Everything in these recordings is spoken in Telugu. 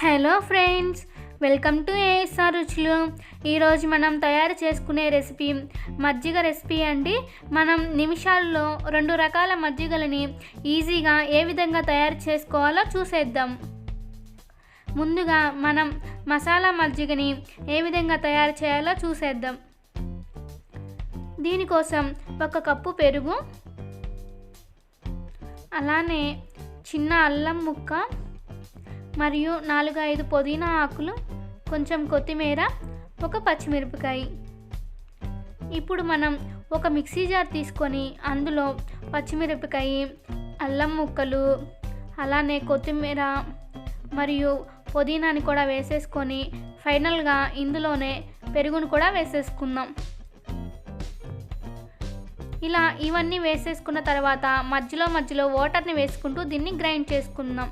Hello friends, welcome to ASR రుచులు. ఈరోజు మనం తయారు చేసుకునే రెసిపీ మజ్జిగ రెసిపీ అండి. మనం నిమిషాల్లో 2 రకాల మజ్జిగలని ఈజీగా ఏ విధంగా తయారు చేసుకోవాలో చూసేద్దాం. ముందుగా మనం మసాలా మజ్జిగని ఏ విధంగా తయారు చేయాలో చూసేద్దాం. దీనికోసం 1 కప్పు పెరుగు, అలానే చిన్న అల్లం ముక్క మరియు 4-5 పుదీనా ఆకులు, కొంచెం కొత్తిమీర, 1 పచ్చిమిరపకాయ. ఇప్పుడు మనం ఒక మిక్సీ జార్ తీసుకొని అందులో పచ్చిమిరపకాయ, అల్లం ముక్కలు, అలానే కొత్తిమీర మరియు పుదీనాని కూడా వేసేసుకొని ఫైనల్గా ఇందులోనే పెరుగును కూడా వేసేసుకుందాం. ఇలా ఇవన్నీ వేసేసుకున్న తర్వాత మధ్యలో వాటర్ని వేసుకుంటూ దీన్ని గ్రైండ్ చేసుకుందాం.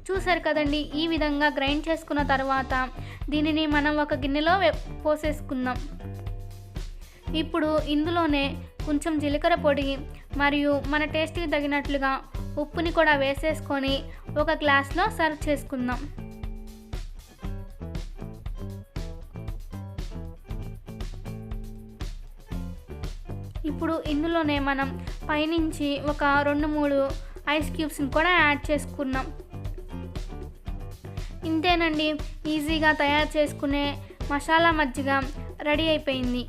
చూసారు కదండి, ఈ విధంగా గ్రైండ్ చేసుకున్న తర్వాత దీనిని మనం ఒక గిన్నెలో పోసేసుకుందాం. ఇప్పుడు ఇందులోనే కొంచెం జీలకర్ర పొడి మరియు మన టేస్ట్కి తగినట్లుగా ఉప్పుని కూడా వేసేసుకొని ఒక గ్లాస్లో సర్వ్ చేసుకుందాం. ఇప్పుడు ఇందులోనే మనం పైనుంచి ఒక 2-3 ఐస్ క్యూబ్స్ని కూడా యాడ్ చేసుకున్నాం. ఇంతేనండి, ఈజీగా తయారు చేసుకునే మసాలా మజ్జిగ రెడీ అయిపోయింది.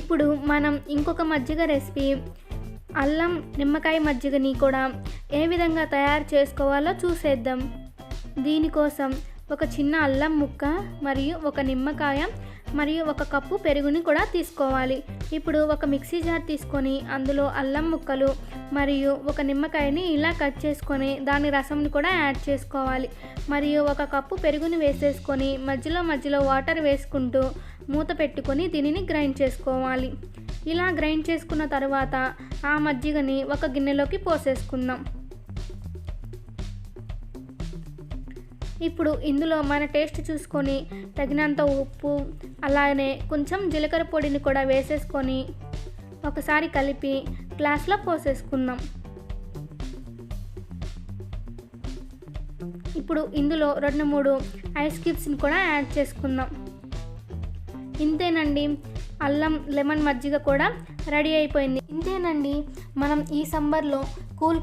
ఇప్పుడు మనం ఇంకొక మజ్జిగ రెసిపీ అల్లం నిమ్మకాయ మజ్జిగని కూడా ఏ విధంగా తయారు చేసుకోవాలో చూసేద్దాం. దీనికోసం ఒక చిన్న అల్లం ముక్క మరియు 1 నిమ్మకాయ మరియు 1 కప్పు పెరుగుని కూడా తీసుకోవాలి. ఇప్పుడు ఒక మిక్సీ జార్ తీసుకొని అందులో అల్లం ముక్కలు మరియు 1 నిమ్మకాయని ఇలా కట్ చేసుకొని దాని రసంని కూడా యాడ్ చేసుకోవాలి. మరియు 1 కప్పు పెరుగుని వేసేసుకొని మధ్యలో వాటర్ వేసుకుంటూ మూత పెట్టుకొని దీనిని గ్రైండ్ చేసుకోవాలి. ఇలా గ్రైండ్ చేసుకున్న తర్వాత ఆ మజ్జిగని ఒక గిన్నెలోకి పోసేసుకుందాం. ఇప్పుడు ఇందులో మన టేస్ట్ చూసుకొని తగినంత ఉప్పు, అలానే కొంచెం జీలకర్ర పొడిని కూడా వేసేసుకొని ఒకసారి కలిపి గ్లాస్లో పోసేసుకుందాం. ఇప్పుడు ఇందులో 2-3 ఐస్ క్యూబ్స్ని కూడా యాడ్ చేసుకుందాం. ఇంతేనండి, అల్లం లెమన్ మజ్జిగ కూడా రెడీ అయిపోయింది. ఇంతేనండి, మనం ఈ సమ్మర్లో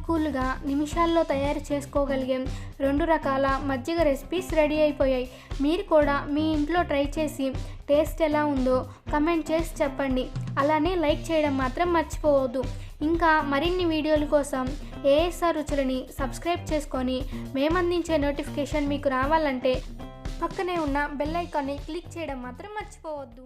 కూల్గా నిమిషాల్లో తయారు చేసుకోగలిగే 2 రకాల మజ్జిగ రెసిపీస్ రెడీ అయిపోయాయి. మీరు కూడా మీ ఇంట్లో ట్రై చేసి టేస్ట్ ఎలా ఉందో కమెంట్ చేసి చెప్పండి. అలానే లైక్ చేయడం మాత్రం మర్చిపోవద్దు. ఇంకా మరిన్ని వీడియోల కోసం ఏఎస్ఆర్ రుచులని సబ్స్క్రైబ్ చేసుకొని మేమందించే నోటిఫికేషన్ మీకు రావాలంటే పక్కనే ఉన్న బెల్ ఐకాన్ని క్లిక్ చేయడం మాత్రం మర్చిపోవద్దు.